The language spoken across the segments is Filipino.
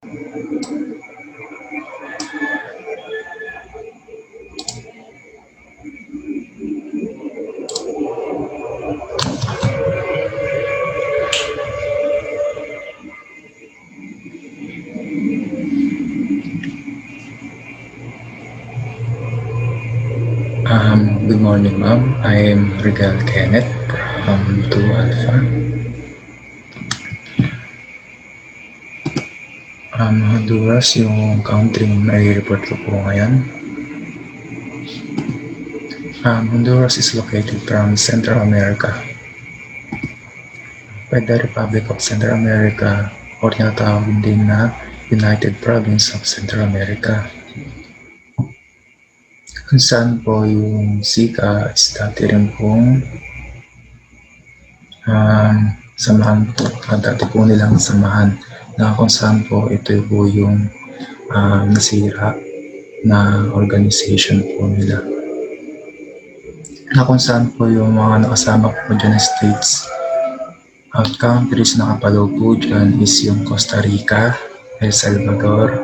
Good morning, ma'am. I'm Regal Kenneth from 2 Alpha. Honduras yung country na i-report ko po ngayon. Honduras is located from Central America by the Republic of Central America or tinatawag din na United Province of Central America. Kung saan po yung SICA is dati rin pong samahan po, dati po nilang samahan na kung saan po ito po yung nasira na organization po nila. Na kung saan po yung mga nakasama po dyan na states at countries na nakapaloob po dyan is yung Costa Rica, El Salvador,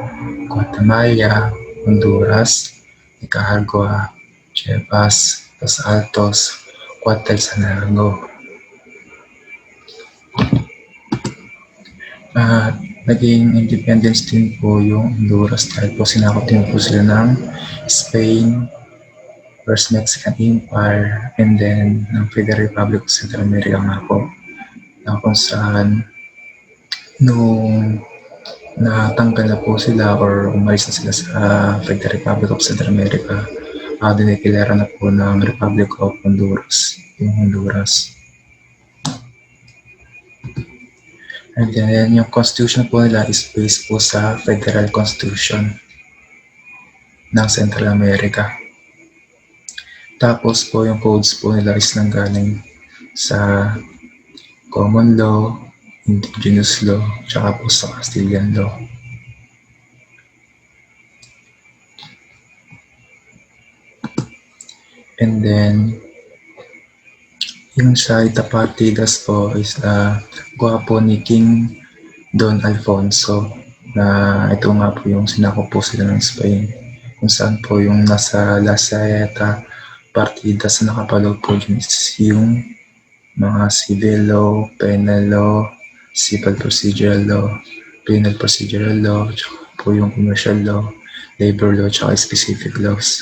Guatemala, Honduras, Nicaragua, Chiapas, Los Altos, Quetzaltenango. Naging independence din po yung Honduras dahil po sinakop din po sila ng Spain, First Mexican Empire, and then ng Federal Republic of Central America nga po. Na kung saan nung natanggal na po sila or umalis na sila sa Federal Republic of Central America, dineklara na po ng Republic of Honduras, yung Honduras. And then yung constitution po nila is based po sa Federal Constitution ng Central America. Tapos po yung codes po nila is nanggaling sa Common Law, Indigenous Law, tsaka po sa Castilian Law. And then, yung sa Itapartidas po is gawa po ni King Don Alfonso na ito nga po yung sinakop po sila ng Spain. Kung saan po yung nasa La Saeta Partidas na nakapaloob po dyan is yung mga civil law, penal law, civil procedural law, penal procedural law, tsaka po yung commercial law, labor law, tsaka specific laws.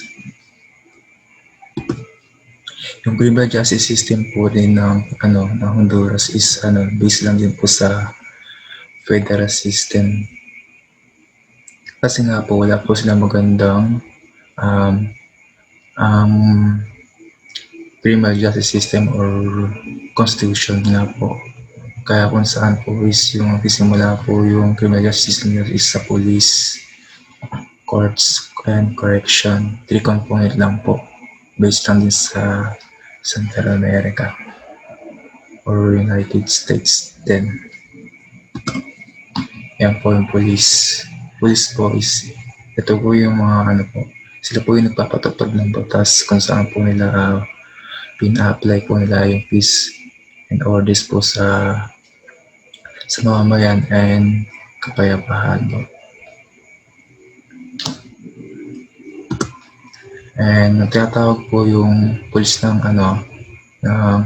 Yung criminal justice system po din ng Honduras is based lang din po sa federal system. Kasi nga po wala po silang magandang criminal justice system or constitution nga po. Kaya kung saan po is yung nagsisimula po yung criminal justice system is sa police, courts, and correction. 3 component lang po. Based lang din sa Central America or United States din. Yan po yung police. Police po is, ito po yung mga sila po yung nagpapatupad ng batas kung saan po nila pina-apply po nila yung peace and orders po sa mamamayan and kapayapaan po. And tinatawag po yung police ng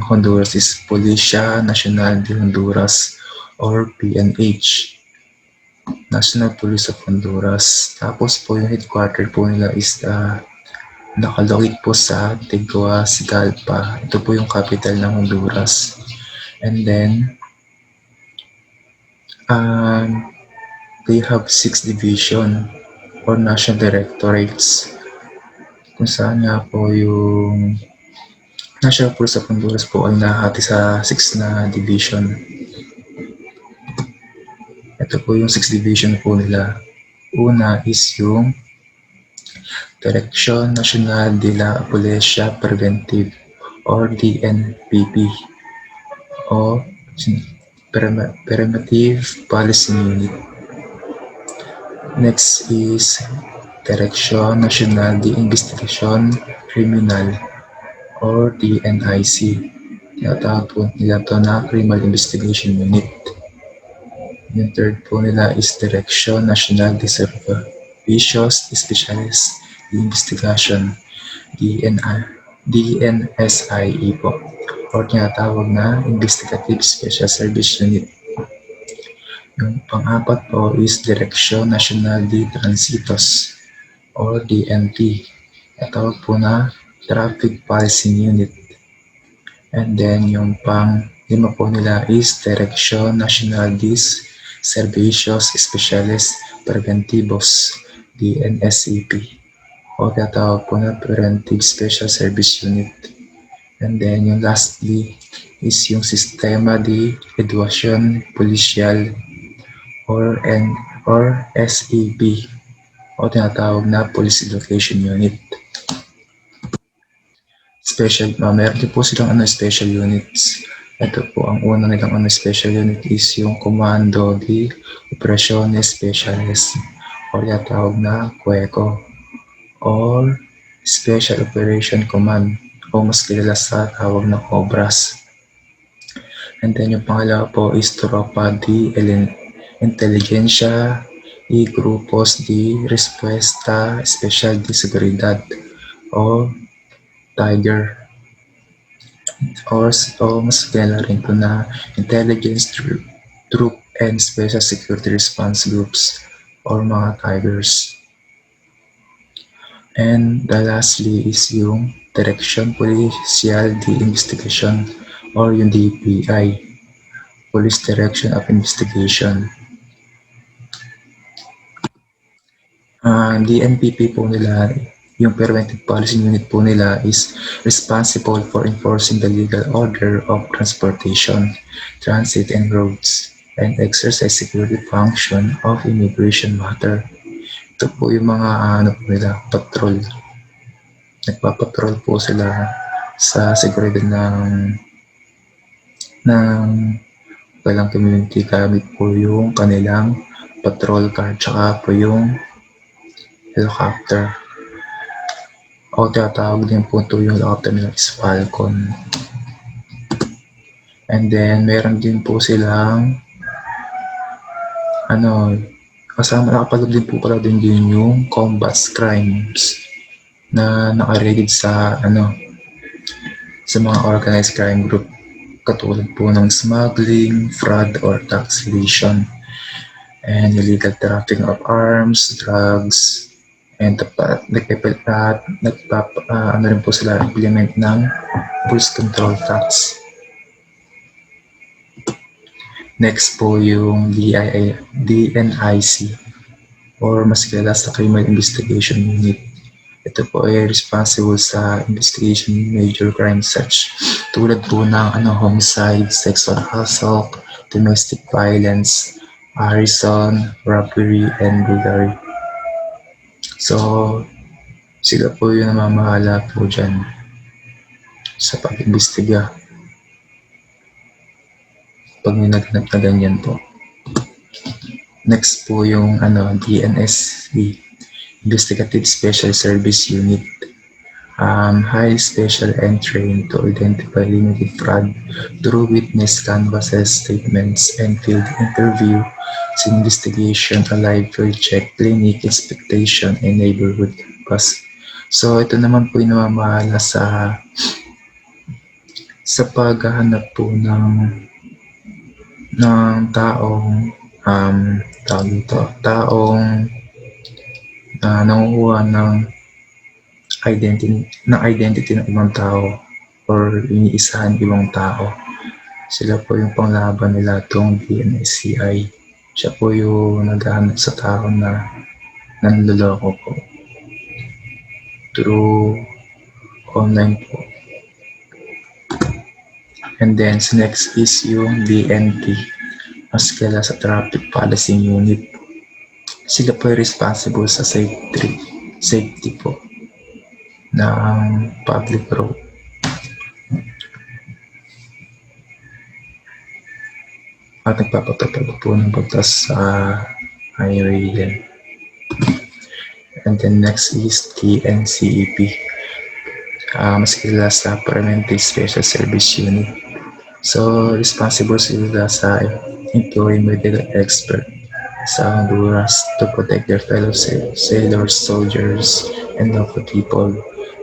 Honduras is Policia Nacional de Honduras or PNH, National Police of Honduras. Tapos po yung headquarter po nila is nakalocate po sa Tegucigalpa. Ito po yung capital ng Honduras. And then they have 6 division or national directorates kung saan nga po yung National Police of Honduras po ay nahati sa 6 na division. Ito po yung 6 division po nila. Una is yung Dirección Nacional de la Policía Preventive or DNPP o Preventive Policy Unit. Next is Dirección Nacional de Investigación Criminal or DNIC. Tinatawag po nila ito na Criminal Investigation Unit. Yung third po nila is Direction National de Servicios Especiales de Investigación, DNR, DNSIE po, or tinatawag na Investigative Special Service Unit. Yung pang-apat po is Dirección Nacional de Transitos, or DNT. Tawag po na Traffic Policy Unit. And then yung pang-lima po nila is Dirección Nacional de Servicios Especiales Preventivos, DNSEP, o tinatawag po na Preventive Special Service Unit. And then yung lastly is yung Sistema de Educación Policial, or SEP, o tinatawag na Police Education Unit. Meron din po silang special units. Ito po, ang una nilang special unit is yung Comando de Operaciones Speciales, o tinatawag na CUECO, or Special Operation Command, o mas kilala sa tawag na COBRAS. And then yung pangalawa po is Tropa de Inteligencia y Grupos de Respuesta Especial de Seguridad, o Tiger, or mas kilala rin po na Intelligence Troop and Special Security Response Groups, or mga Tigers. And the lastly is yung Direction Policial de Investigation, or yung DPI, Police Direction of Investigation. DNPP po nila, yung Preventive Policy Unit po nila is responsible for enforcing the legal order of transportation, transit, and roads, and exercise security function of immigration matter. Ito po yung mga po nila, patrol. Nagpapatrol po sila sa seguridad ng walang community gamit po yung kanilang patrol car, tsaka po yung helicopter. O tinatawag din po ito yung helicopter nila is Falcon. And then meron din po silang kasama nakapaloob din po pala din yung combat crimes na naka-rated sa mga organized crime group, katulad po ng smuggling, fraud, or tax evasion, and illegal trafficking of arms, drugs, and rin po sila implement ng Bulls Control Tax. Next po yung DNIC, or mas kilala sa Criminal Investigation Unit. Ito po ay responsible sa investigation major crimes such tulad po ng homicide, sexual assault, domestic violence, arson, robbery, and burglary. So, sila po yung namamahala po dyan sa pag-imbestiga pag may naganap na ganyan po. Next po yung DNSE, Investigative Special Service Unit. High special and trained to identify limited fraud through witness canvasses, statements, and field interview, investigation, a live field check, clinic inspection, and neighborhood canvas. So ito naman po yung namamahala sa paghahanap po ng taong nangukuha ng identity ng ibang tao or iniisahan ibang tao. Sila po yung panglaban nila itong DNSCI. Siya po yung naghahanap sa tao na nanloloko po through online po. And then next is yung DNT, mas kilala sa Traffic Policy Unit. Sila po yung responsible sa safety po ng public road. At nagpapatupad po ng bagtas sa highway din. And then next is TNCEP. Mas kilala sa Preventive Special Service Unit. So, responsible sila sa employing medical expert sa Honduras to protect their fellow sailors, soldiers, and local people.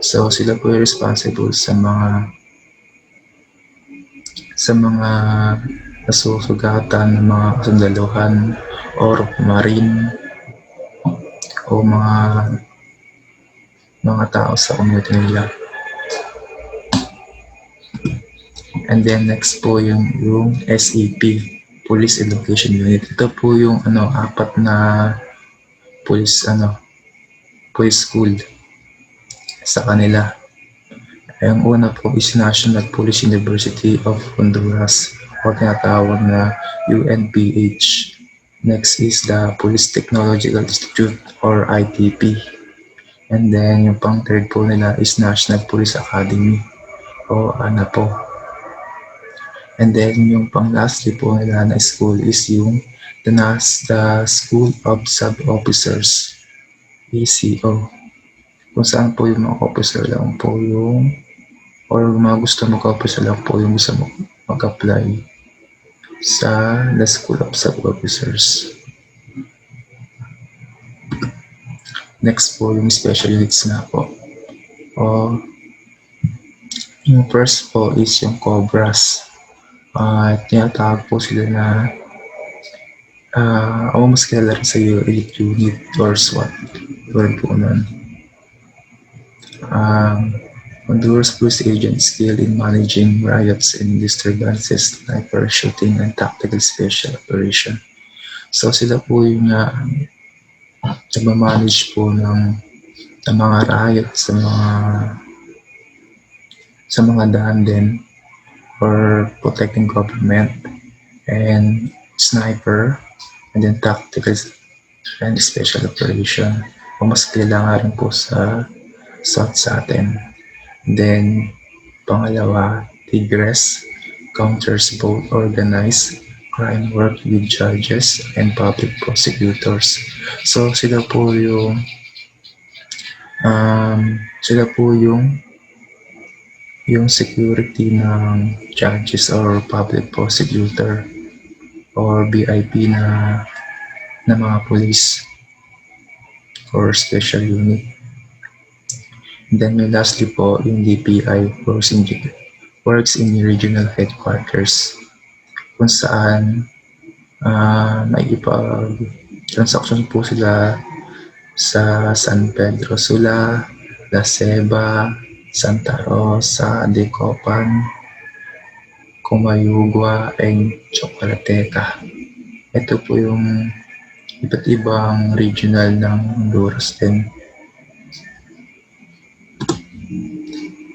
So, sila po yung responsible sa mga nasusugatan ng mga kasundaluhan or marine o mga tao sa community nila. And then next po yung SEP, Police Education Unit. Ito po yung apat na police police school sa kanila. Ang una po is National Police University of Honduras o tinatawag na UNPH. Next is the Police Technological Institute or ITP. And then yung pang third po nila is National Police Academy o ANAPO. And then yung pang lastly po nila na school is yung the School of Sub-Officers, ECO. Kung saan po yung mga officer lang po yung or mga gusto mag-officer lang po yung gusto mag-apply sa the School of Sub-Officers. Next po yung special units na po. Yung first po is yung Cobras. Tinatawag po sila na mas kilala sa elite unit or SWAT. Tuwag po nun. Honduras police agents skilled in managing riots and disturbances, sniper shooting, and tactical special operation. So sila po yung nagmamanage po ng mga riot sa mga daan din for protecting government and sniper and then tactical and special operation. O mas kailangan rin po sa SWAT sa atin. Then, pangalawa, Tigres counters both organized crime work with judges and public prosecutors. So, sila po yung security ng judges or public prosecutor or BIP na mga police or special unit. And then lastly po, yung DPI works in regional headquarters kung saan may transaction po sila sa San Pedro Sula, La Ceiba, Santa Rosa, Decopan, Comayugua, and Chocolateca. Ito po yung iba't ibang regional ng Honduras din.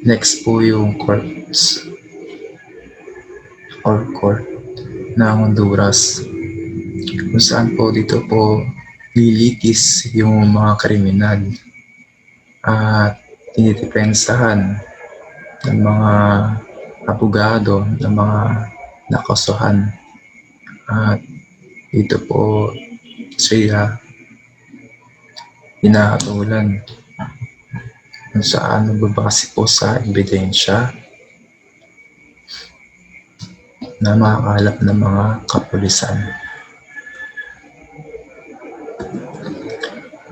Next po yung courts or court ng Honduras. Kung saan po dito po lilitis yung mga kriminal at tinidepensahan ng mga abogado, ng mga nakasuhan. At ito po siya inaatulan kung saan nagbabase po sa ebidensya na makakalap ng mga kapulisan.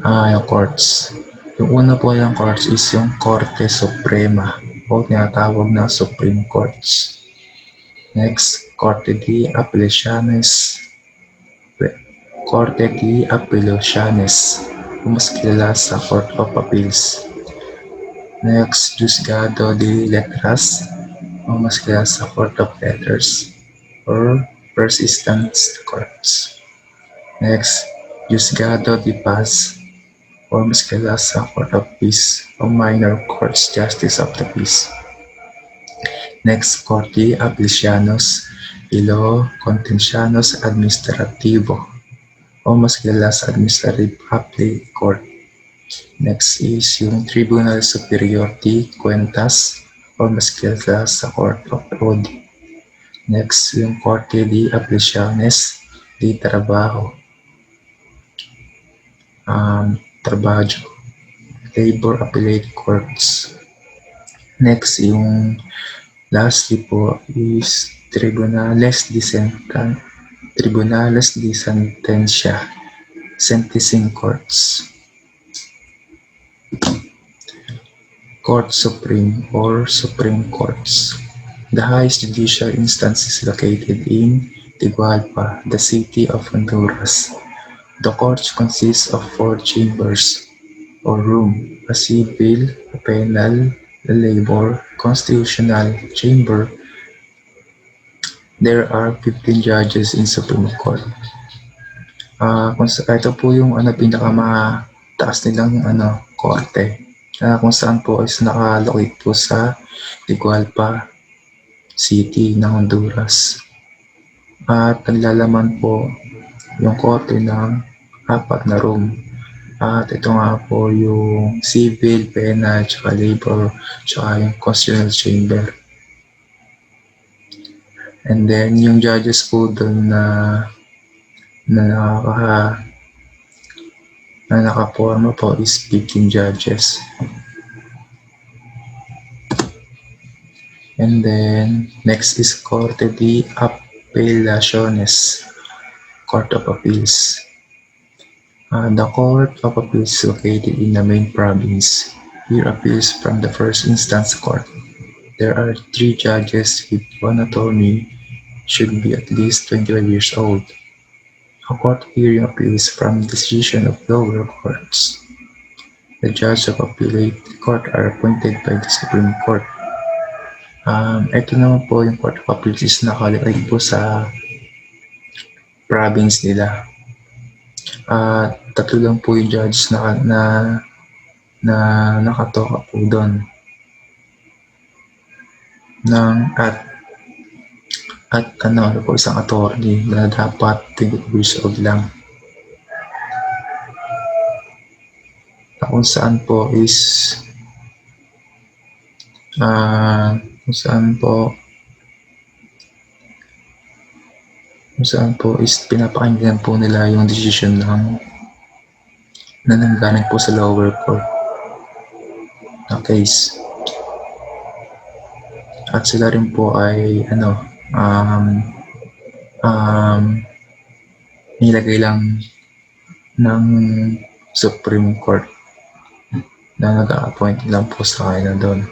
Yung courts. Yung una po yung courts is yung Korte Suprema o tinatawag na Supreme Courts. Next, Korte de Apelaciones. Korte de Apelaciones, mas kilala sa Court of Appeals. Next, Juzgado de Letras, mas kilala sa Court of Letters or First Instance Courts. Next, Juzgado de Paz, or mas kilala sa Court of Peace o Minor Courts Justice of the Peace. Next, Corte Apelaciones y lo Contencioso Administrativo o mas kilala sa Administrative Appellate Court. Next is yung Tribunal Superior de Cuentas o mas kilala sa Court of Audit. Next, yung Corte de Apelaciones de Trabajo, Trabajo, Labor Appellate Courts. Next, yung lastly po is Tribunales de Sentencia, Sentencing Courts, Court Supreme or Supreme Courts. The highest judicial instance is located in Tegucigalpa, the city of Honduras. The court consists of 4 chambers or room: a civil, a penal, a labor, constitutional chamber. There are 15 judges in Supreme Court. Ito po yung pinakamataas nilang korte. Kung saan po is nakalocate po sa Tegucigalpa City ng Honduras. At naglalaman po yung korte ng 4 na room. At ito nga po yung civil, penal, tsaka labor, tsaka yung constitutional chamber. And then yung judges po doon na nakaporma po is 15 judges. And then next is Corte de Apelaciones, Court of Appeals. The Court of Appeals is located in the main province. Here appeals from the first instance court. There are 3 judges with 1 attorney, should be at least 25 years old. A court hearing appeals from decision of lower courts. The judges of appellate court are appointed by the Supreme Court. Ito naman po yung Court of Appeals is nakalagay po sa province nila. 3 lang po yung judges na nakatoka po doon. At isang attorney na dapat 20 years old lang. Kung saan po is pinapakinggan po nila yung decision na nanggaling po sa lower court na case. At sila rin po ay nilagay lang ng Supreme Court na nag-a-appoint lang po sa kanila doon.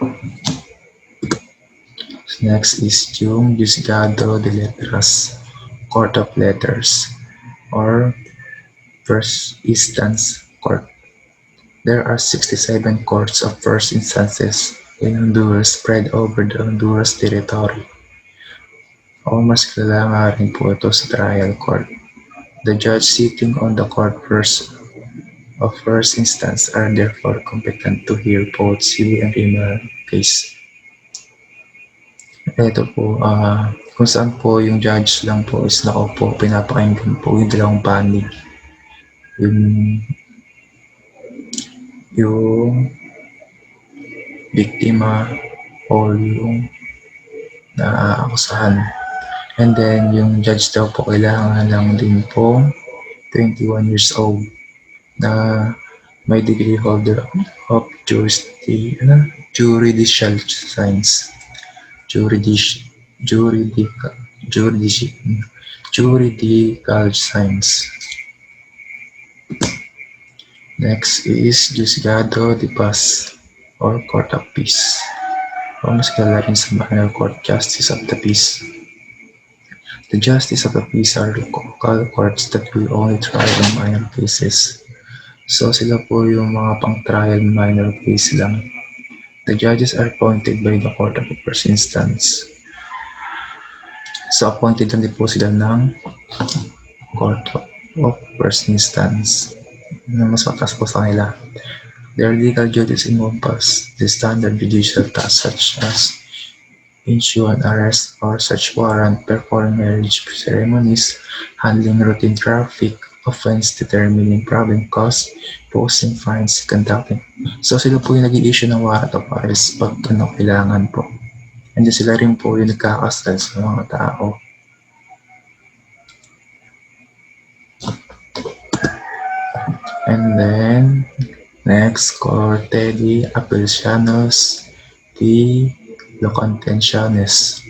Next is yung Juzgado de Letras, Court of Letters, or First Instance Court. There are 67 courts of first instances in Honduras spread over the Honduras territory. O mas kilala nga rin po ito sa trial court. The judge sitting on the court of first instance are therefore competent to hear both civil and criminal case. Ito po, kung saan po yung judge lang po is nakaupo, pinapakinggan po yung dalawang panig. Yung biktima o yung naaakusahan. And then, yung judge daw po kailangan lang din po 21 years old na may degree holder of juridical science. Juridical science. Next is Juzgado de Paz or Court of Peace. O mas kilala rin sa Minor Court, Justice of the Peace. The Justice of the Peace are local courts that will only try on minor cases. So sila po yung mga pang-trial minor case lang. The judges are appointed by the Court of the First Instance. So appointed lang din po sila ng Court of First Instance na mas mataas po sa kanila. Their legal duties encompass the standard judicial tasks such as issue an arrest or search warrant, performing marriage ceremonies, handling routine traffic offense, determining problem cause, posting fines, conducting. So sila po yung nag-i-issue ng warrant of arrest pag kailangan po. And sila rin po yung nagkakasal sa mga tao. And then, next, Corte de Apelaciones de lo Contenciones.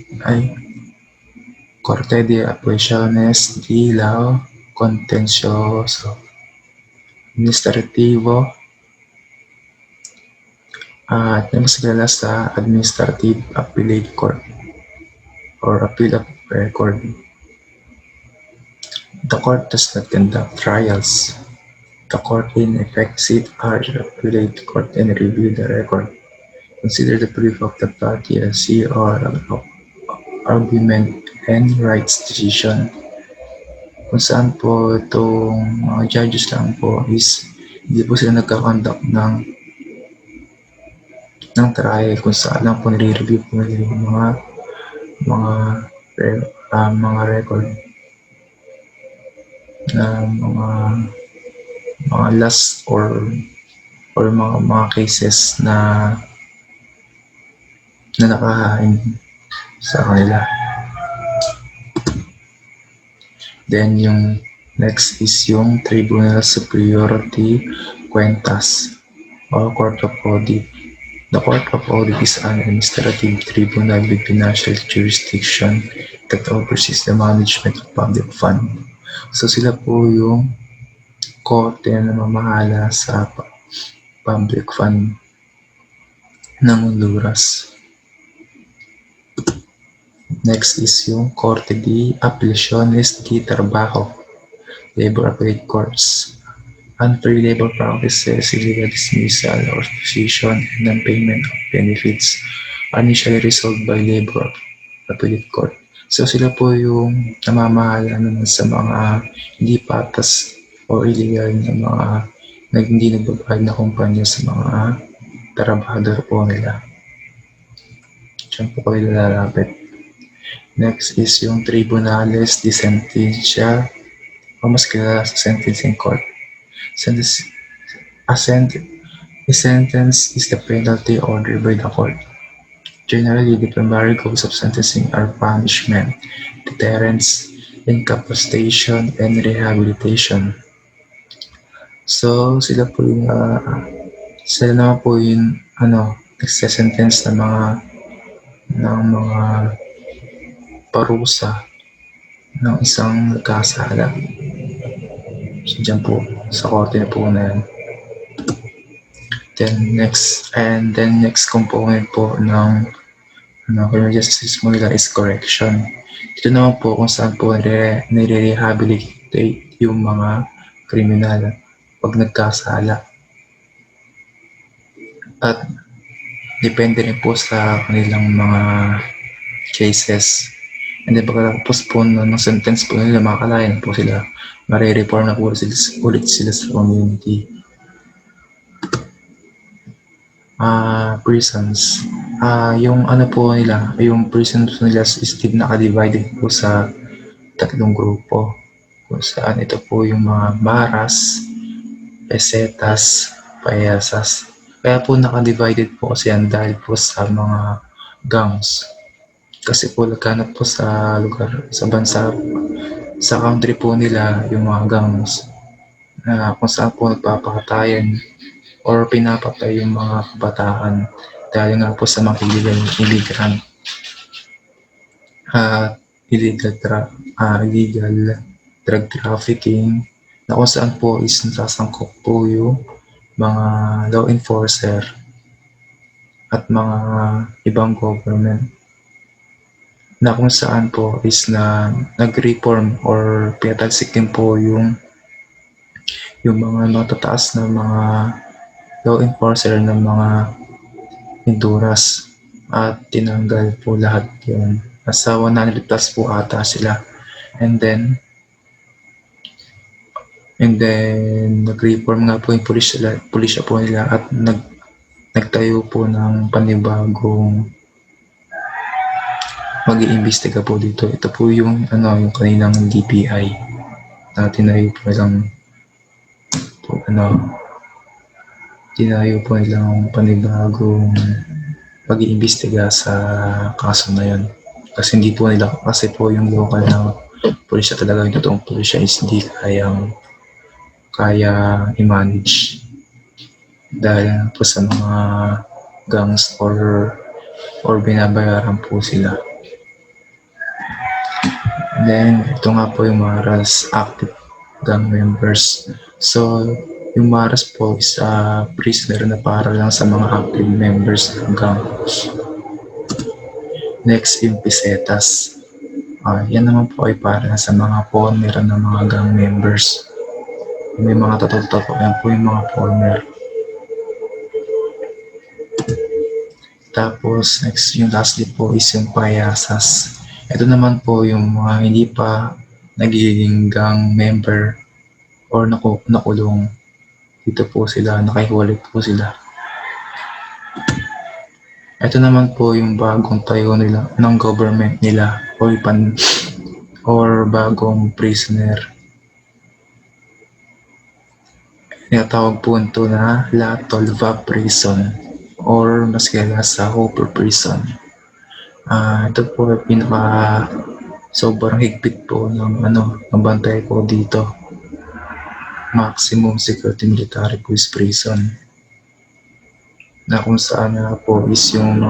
Corte de Apelaciones de lo Contencioso Administrativo at mas kilala sa Administrative Appellate Court or Appeal Record. The court does not conduct trials. The court in effect sits as appellate court and review the record. Consider the proof of the party as see or argument and rights decision. Kung saan po itong mga judges lang po is hindi po sila nagkakonduct ng trial kung saan lang po nire-review po nila yung mga mga record na mga last or mga cases na nakahain sa kanila. Then yung next is yung Tribunal Superior de Cuentas or Court of Audit. The Court of Audit is an administrative tribunal with financial jurisdiction that oversees the management of public fund. So sila po yung korte na namamahala sa public fund ng Honduras. Next is yung Corte de Apelaciones de Trabajo, Labor Appellate Courts. Unfair labor practices, illegal dismissal or position, and non-payment of benefits are initially resolved by Labor Appellate Court. So sila po yung namamahala naman sa mga hindi patas o illegal na mga hindi nagbabayad na kumpanya sa mga trabahador po nila. Diyan po kayo lalapit. Next is yung Tribunales de Sentencia o mas kilala sa Sentencing Court. A sentence is the penalty ordered by the court. Generally, the primary goals of sentencing are punishment, deterrence, incapacitation, and rehabilitation. So, sila naman po yung nagsasentence ng mga parusa ng isang nagkasala. So, dyan po, sa korte na po na yan. Then next component po ng criminal justice mo nila is correction. Ito naman po kung saan po nire-rehabilitate yung mga kriminal pag nagkasala. At depende rin po sa kanilang mga cases. And then pagkatapos po ng sentence po nila, makakalayan po sila. Mare-reform na po ulit sila sa community. Prisons. Yung po nila, yung prisons nila is naka-divided po sa tatlong grupo. Kung saan ito po yung mga maras, pesetas, payasas. Kaya po naka-divided po kasi yan dahil po sa mga gangs. Kasi po laganap po sa lugar, sa bansa, sa country po nila yung mga gangs na kung saan po nagpapakatayan or pinapatay yung mga kabataan dahil nga po sa mga illegal drug trafficking na kung saan po is nasasangkot po yung mga law enforcer at mga ibang government na kung saan po is na nag-reform or pinatalsikin po yung mga matataas na mga law enforcer ng mga Honduras at tinanggal po lahat yun. Nasa 100 plus po ata sila. And then nag-reform nga po yung pulisya po nila at nagtayo po ng panibagong mag-iimbestiga po dito. Ito po yung yung kaninang DPI na tinayo po nilang panibagong pag-iimbestiga sa kaso na yun. Kasi kasi po yung local na pulisya talaga, yung totoong pulisya is hindi kaya i-manage dahil po sa mga gangs or binabayaran po sila. Then, ito nga po yung MARAS active gang members. So, yung MARAS po is prisoner na para lang sa mga active members ng gang. Next, yung pesetas. Yan naman po ay para sa mga former ng mga gang members. May mga totoo-totoo, yan po yung mga former. Tapos, next, yung lastly po is yung payasas. Ito naman po yung mga hindi pa nagiging gang member or nakulong. Dito po sila, nakahiwalay po sila. Ito naman po yung bagong tayo nila ng government nila or bagong prisoner. Tinatawag po ito na La Tolva Prison or mas kilala sa Hooper Prison. Ito po pinaka sobrang higpit po ng bantay po dito. Maximum Security Military Police Prison na kung saan na po is yung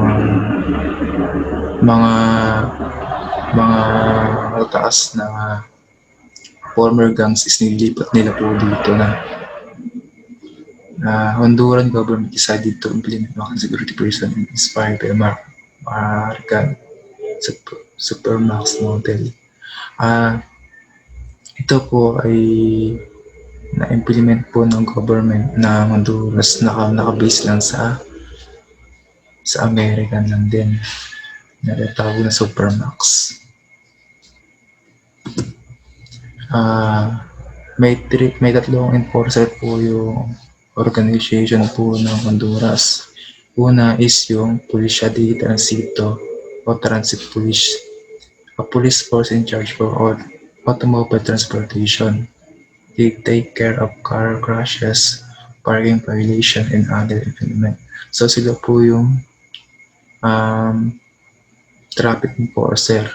mga taas na former gangs is nilipat nila po dito na Honduran government decided to implement maximum security prison inspired by American Supermax model. Ito po ay na-implement po ng government ng Honduras naka-base lang sa American lang din. Natawag na Supermax. May tatlong enforcer po yung organization po ng Honduras. Una is yung Policía de Transito o Transit Police, a police force in charge for automobile transportation. They take care of car crashes, parking violation, and other impediment. So sila po yung traffic enforcer.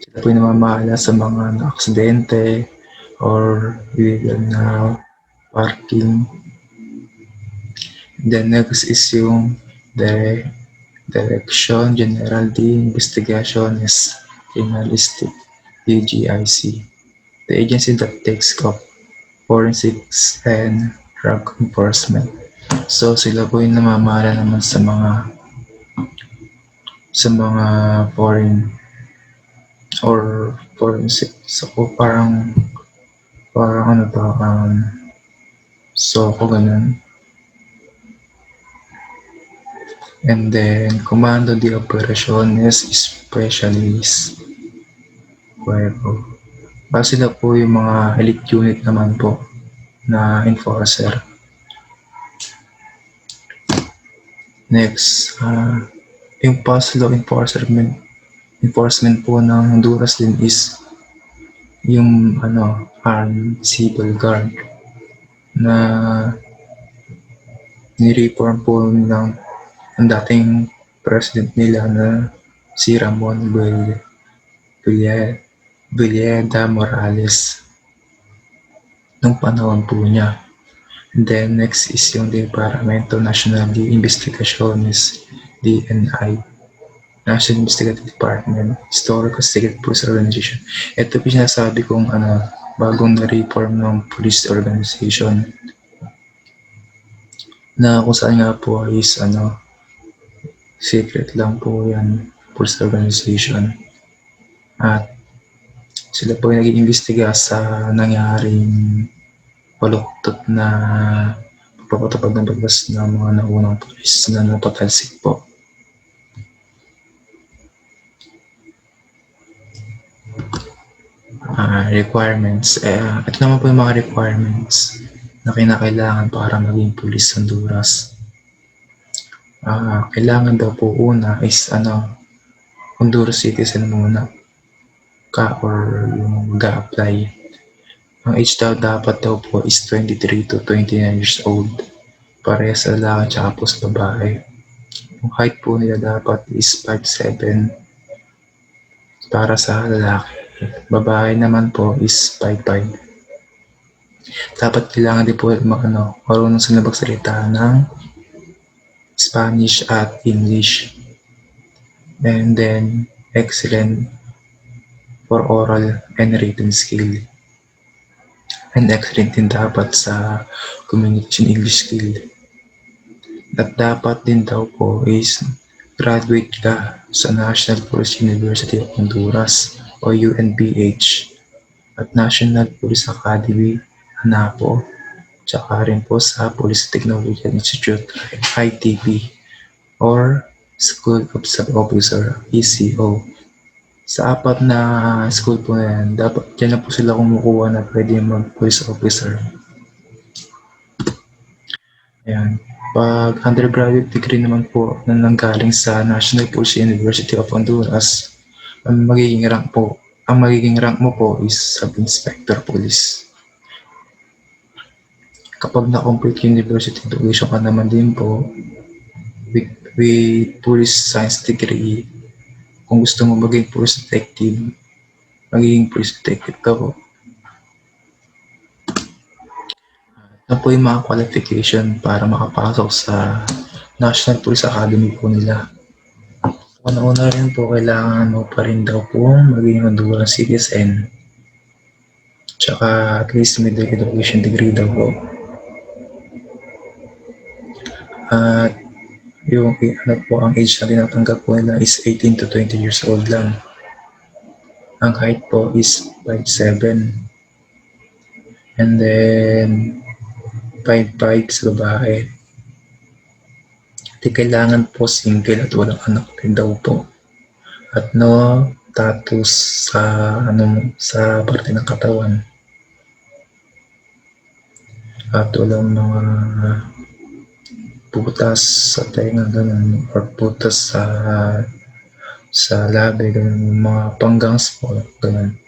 Sila po yung namamahala sa mga aksidente or illegal na parking. The next is yung Direction General de Investigaciones Criminalistic, DGIC, the agency that takes up forensics and drug enforcement. So sila po yung namamahala naman sa mga foreign or forensic. So parang so ako ganun. And then Comando de Operaciones Specialist. Sila po yung mga elite unit naman po na enforcer. Next, yung past law enforcement po ng Honduras din is yung armed civil guard na ni-reform po ng ang dating president nila na si Ramon Villeda Morales nung panahon po niya. And then next is yung Departamento Nacional de Investigaciones, DNI, National Investigative Department, Historical Secret Police Organization. Ito po sinasabi kong bagong na-reform ng police organization na kung saan nga po is secret lang po yan, police organization. At sila po yung nag-iimbestiga sa nangyaring paluktot na pagpapatupad ng batas ng mga naunang police na napatalsik po. Requirements. Ito naman po yung mga requirements na kinakailangan para maging police Honduras. Kailangan daw po una is Honduras citizen muna or yung mag-a-apply. Ang age dapat daw po is 23 to 29 years old. Pareha sa lalaki at po sa babae. Yung height po nila dapat is 5'7" para sa lalaki. Babae naman po is 5'5". Dapat kailangan din po marunong sila magsalita ng Spanish at English. And then excellent for oral and written skill. And excellent din dapat sa communication English skill. At dapat din daw po is graduate ka sa National Police University of Honduras o UNPH at National Police Academy, ANAPO, tsaka rin po sa Police Technology Institute, ITP, or School of Sub-Officer, ECO. Sa apat na school po na yan, dapat dyan na po sila kumukuha na pwede mag-police officer. Ayan. Pag undergraduate degree naman po na nanggaling sa National Police University of Honduras, ang magiging rank mo po is Sub-Inspector Police. Kapag na-complete university education ka naman din po with police science degree, kung gusto mo maging police detective, magiging police detective ka po. Ito po yung mga qualification para makapasok sa National Police Academy po nila. Una-una rin po, kailangan mo pa rin daw po maging Honduran citizen. Tsaka at least middle education degree daw po. At yung ang age na tinatanggap po nila is 18 to 20 years old lang. Ang height po is 5'7". And then 5'5" sa babae. Di kailangan po single at walang anak din daw po. At no tattoos sa parte ng katawan. At walang mga butas sa tenga, ganun, or butas sa labi, ganun, mga panggangs po, ganun.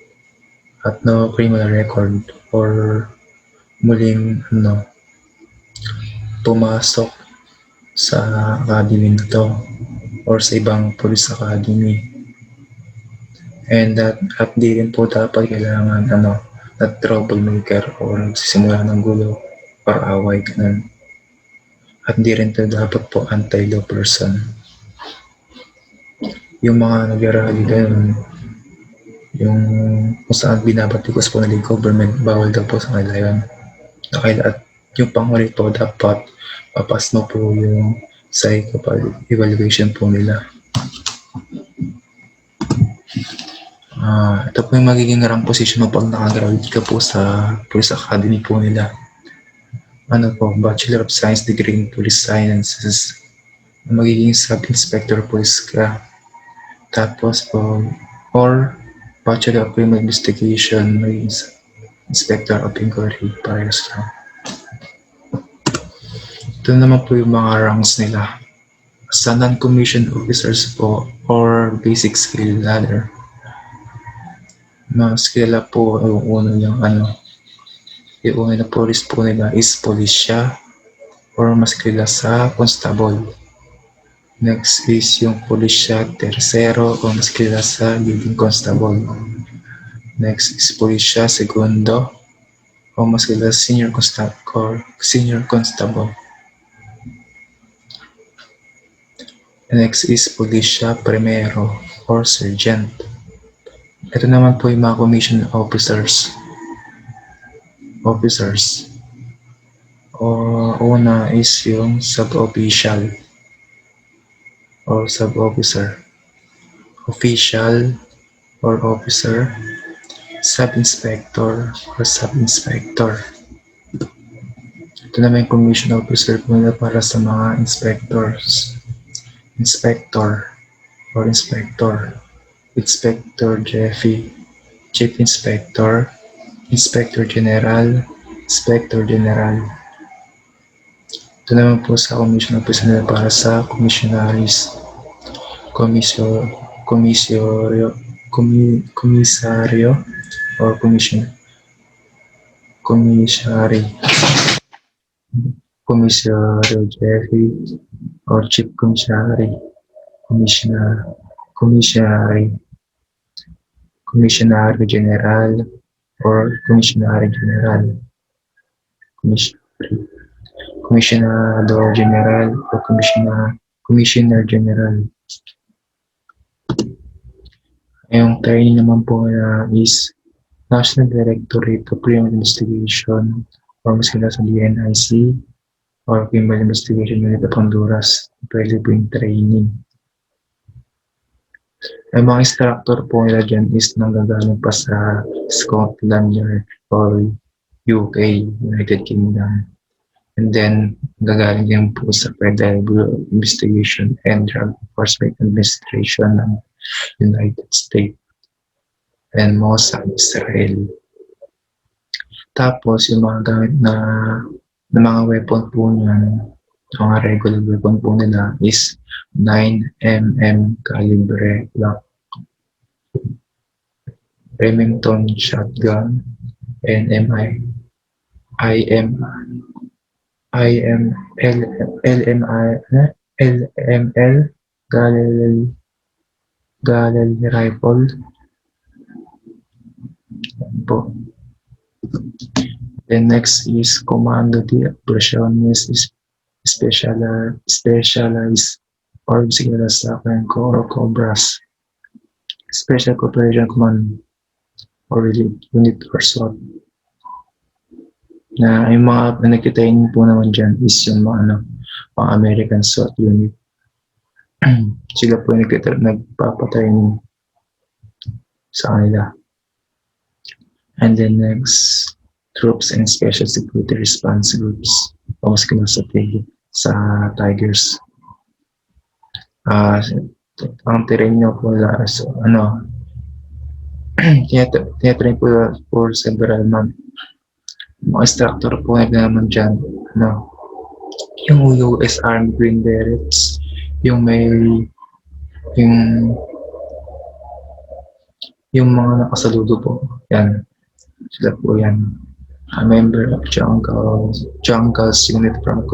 At no criminal record or muling pumasok sa academy na to or sa ibang police academy. And at di rin po dapat kailangan na troublemaker or nagsisimula ng gulo or away, ganun. At di rin to dapat po anti-law person. Yung mga nag-rally ganun, yung kung saan binabatikos po ng government, bawal daw po sa kanila yun. At yung panghuli po, dapat papas mo po yung psycho evaluation po nila. Ito po yung magiging rank position mo pag nakagraduate ka po sa Police Academy po nila. Bachelor of Science degree in Police Sciences. Magiging Sub-Inspector Police ka. Tapos po, or Bachelor of Criminal Investigation, magiging Inspector of Inquiry, parehas lang. Ito naman po yung mga ranks nila. Sa non-commissioned officers po, or basic skill ladder, mas kilala po yung una na police po nila is policia, or mas kilala sa constable. Next is yung policia tercero, o mas kilala sa leading constable. Next is policia segundo, o mas kilala sa senior constable. Next is policia primero, or sergeant. Ito naman po yung mga commissioned officers. Una is yung sub-official or sub-officer, official or officer, sub-inspector or sub-inspector. Ito naman yung commissioned officer po nila para sa mga inspectors. Inspector or inspector, Inspector Jeffy, Chief Inspector, Inspector General, Inspector General. Ito naman po sa commission officer nila para sa commissionaries, komisaryo or commissary, Komisaryo Jeffy or Chief Commissary, Commissioner General or Commissioner General, Commissionador General or Commissioner General. Yung training naman po is National Directorate of Criminal Investigation or mas kilala sa DNIC or Criminal Investigation Unit of Honduras. Pwede po yung training. Ang mga instructor po nila dyan is nanggagaling pa sa Scotland or UK, United Kingdom. And then, gagaling din po sa Federal Bureau of Investigation and Drug Enforcement Administration ng United States and Mossad, Israel. Tapos, yung mga gamit na mga weapon po niyan, mga regular weapon po nila is 9mm calibre Glock, Remington shotgun, NMI, IM, IML, LMI, LML, Galil rifle po. The next is Commando de Operaciones Specialized or sigla sa akin or Cobras. Special Operation Command or Unit or SWAT. Na yung mga nakitayin po naman dyan is yung mga American SWAT unit. Sila po yung nagpapatraining sa kanila. And then next, Troops and Special Security Response Groups. O mas sa Tigers. Ang terrain nyo po tinatrain po for several months. Mga instructor po naman dyan, yung US Army Green Berets, yung mga nakasaludo po, yan, sila po yan. A member of Jungles Unit from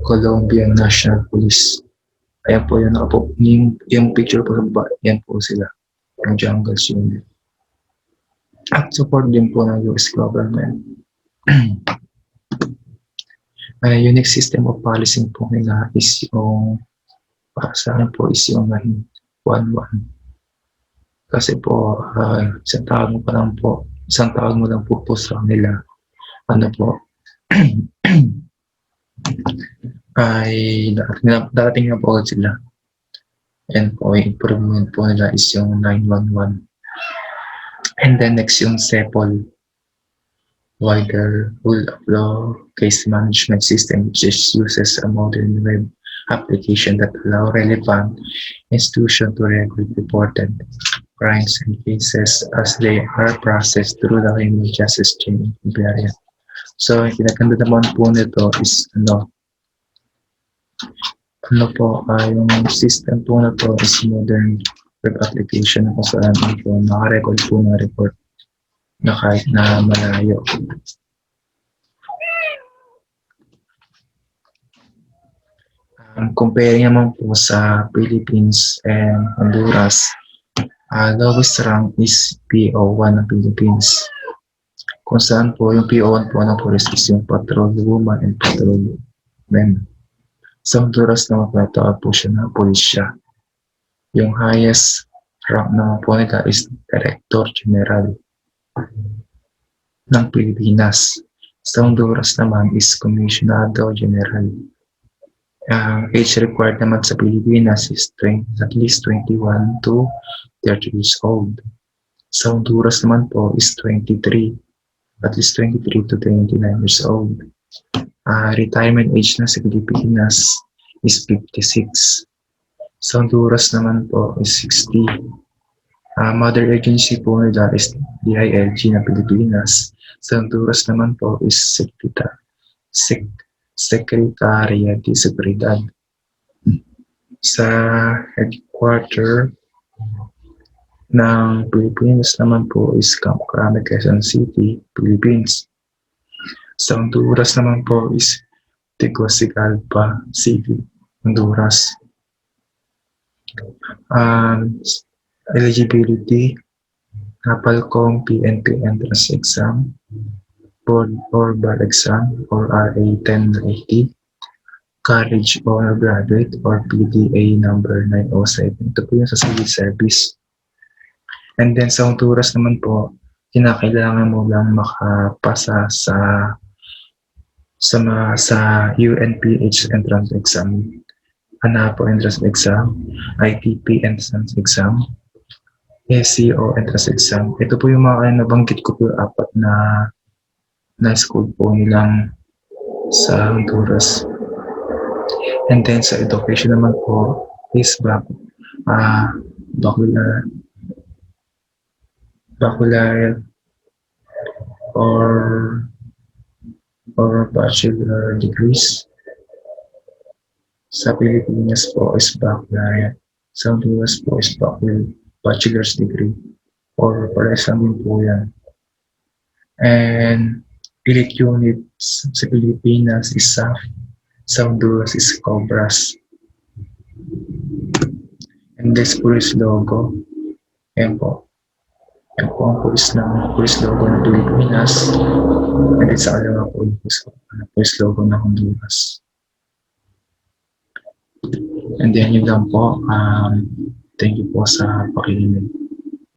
Colombian National Police. Ayan po yun, yung picture po sa baba, yan po sila, yung Jungles Unit. At support din po ng US government. Unique system of policing po nila is yung, para sa akin po, is yung 911. Kasi po, isang tawag mo lang po sa kanila, ay darating na po agad sila. And po, yung improvement po nila is yung 911. And then next yung CEPOL, wider rule of law case management system, which uses a modern web application that allow relevant institutions to record reported crimes and cases as they are processed through the criminal justice chain variant. So, yung pinaganda naman po nito is yung system po na to is modern web application kung saan ito nakarecord po na report na kahit na malayo. Comparing naman po sa Philippines and Honduras, lowest rank is PO1 ng Philippines. Kung saan po yung PO1 po ng police is yung patrol woman and patrol men. Sa Honduras naman po ito po siya na pulisya. Yung highest rank naman po nila is Director General ng Pilipinas. Sa Honduras naman is Komisionado General. Age required naman sa Pilipinas is at least 21 to 30 years old. Sa Honduras naman po is 23, at least 23 to 29 years old. Retirement age na sa Pilipinas is 56. Sa Honduras naman po is 60. Mother agency po nila is DILG na Pilipinas. Sa Honduras naman po is Secretaría de Seguridad. Sa headquarter ng Pilipinas naman po is Camp Crame, Quezon City, Philippines. Sa Honduras naman po is Tegucigalpa City, Honduras. Eligibility, Napalcom PNP entrance exam, board or bar exam or RA 1080, college or graduate or PDA number 907. Ito po yung sa civil service. And then sa Honduras naman po, kinakailangan mo lang makapasa sa UNPH entrance exam, ANAPO entrance exam, ITP entrance exam, SCO entrance exam. Ito po yung mga nabanggit ko po, apat na school po nilang sa Honduras. And then sa education naman po is baccalaureate or bachelor degrees. Sa Pilipinas po is baccalaureate. Sa Honduras po is bachelor's degree or parehas lang din po yan. And elite units sa Pilipinas is SAF, sa Honduras is COBRAS. And this police logo, yan po. Yan po ang police logo ng Pilipinas. And sa kalawa po yung police logo ng Honduras. And then yun lang po. Thank you po sa pakikinig.